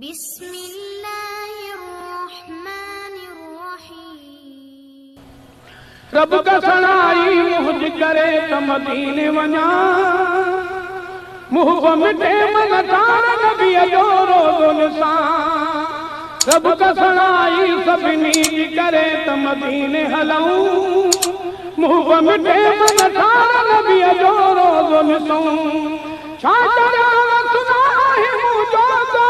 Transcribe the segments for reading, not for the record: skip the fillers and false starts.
बिस्मिल्लाहिर्रहमानिर्रहीम। रब कसणाई मुझ करे त मदीने वञा, मुंह मिटे मन तार नबी जो रोज़ो निशान। रब कसणाई सभिनी जी करे त मदीने हलऊं, मुंह मिटे मन तार नबी जो रोज़ो निशान। छा करियां सुनाए मुंहिंजो तो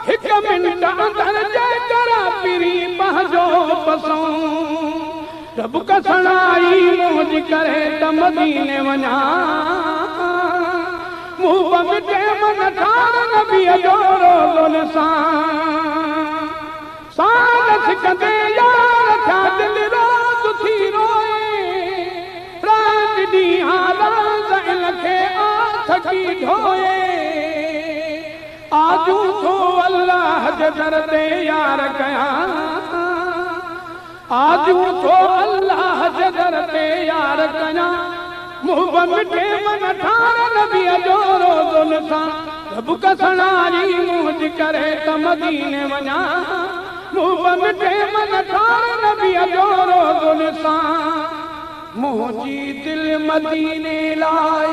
हिक मिंट अंदर जे कर पिरी पंहिंजो पसंद। रब कसणाई मुझ करे त मदीने वञा, मुंह मिटे मन ठार नबी जो रोज़ो निशान। साल सिकंदे यार थिया दिल रोज़ थी रोए, रात ॾींहं राज़ लखे आथ की ढोए। आजू थो अल्लाह जे दर ते यार कयां, आजू तो अल्लाह जे दर ते यार कयां। मुंह मिटे मन ठार नबी जो रोज़ो निशान। रब कसणाई मुझ करे त मदीने वञा, मुंह मिटे मन ठार नबी जो रोज़ो निशान। मुंहिंजी दिल मदीने लाइ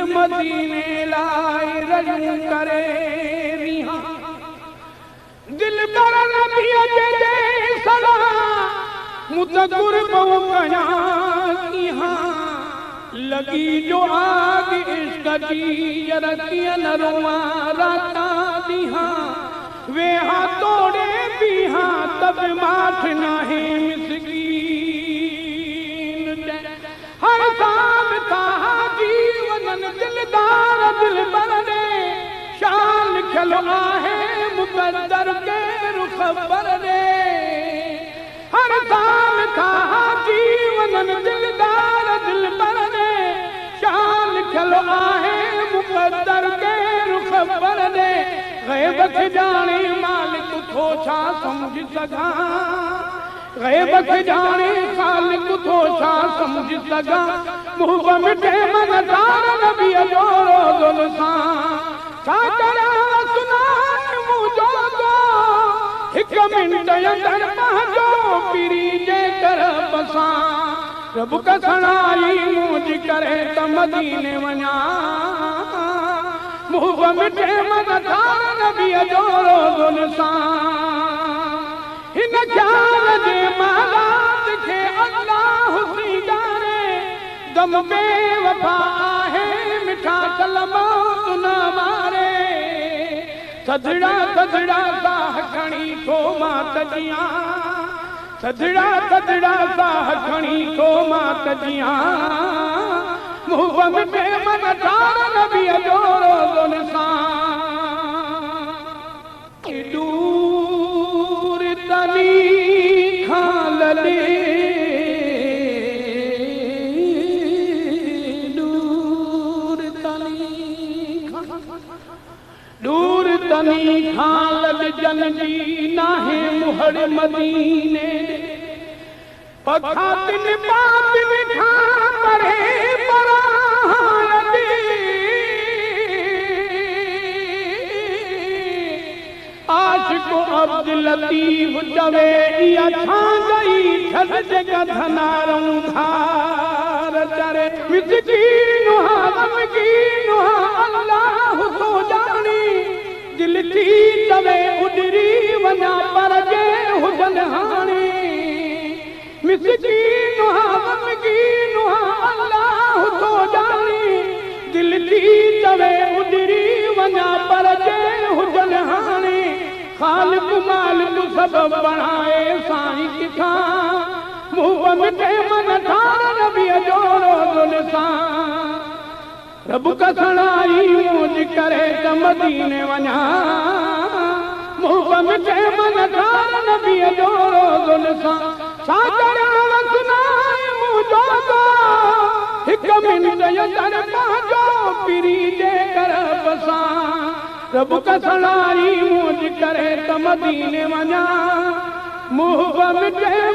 मदीने लाई रजू करे रिहा। दिल पर नबी जे सदा मुतकुर बहु कया किहा। लगी जो आग इश्क की यरतिया न रुआ राता दिहा। वे हाथ तोड़े पीहा तब माठ नाहे मिसकीन। हर साल था दिलदार दिल पर ने शान लिखल आहे मुकद्दर के रुख पर ने। हर साल था जीवन दिलदार दिल पर ने शान लिखल आहे मुकद्दर के रुख पर ने। गैब खे जाने मालिक थो छा समझ सघां, गैब खे जाने खालिक थो छा समझ सघां। मुंह मिटे मन तार नबी जो रोज़ो निशान। छा करियां सुनाए मुंहिंजो तो हिक मिंट अंदर पंहिंजो पीरी जे कर बसां। रब कसणाई मुझ करे त मदीने वञा, मुंह मिटे मन तार नबी जो रोज़ो निशान। हिन ख्याल जे मालात खे अल्लाह सीगारे, गम बेवफा है मिठा कलमात न मारे। सजड़ा सजड़ा साह खणी थो मां तजियां, सजड़ा सजड़ा साह खणी थो मां तजियां। मुंह मिटे मन तार नबी जो रोज़ो निशान। दूर तनी खां लॾे, दूर तनी खां लॾजन जी नाहे मुहर मदीने। पखातिन पातिन खां परे परां आशिक़ अब्दुल लतीफ़ चवे इहा छा गई छॾ जॻह धनारऊं धार चरे। मिसकीन हा गमगीन हा अल्लाह थो ॼाणी, दिल थी चवे उॾरी वञा पर जे हुजन हाणे। मिसकीन हा गमगीन हा अल्लाह थो ॼाणी, दिल थी चवे उॾरी वञा पर जे हुजन हाणे। खालिक मालिक सभु बणाए साईं किथां, मुंह मिटे मन ठार नबी जो रोज़ो निशान। रब कसणाई मुझ करे त मदीने वञा, मुंह मिटे मन ठार नबी जो रोज़ो निशान। छा करियां सुनाए मुंहिंजो तो हिक मिंट अंदर पंहिंजो पीरी जे कर बसां। रब कसणाई मुझ करे त मदीने वञा। मुहब मिटे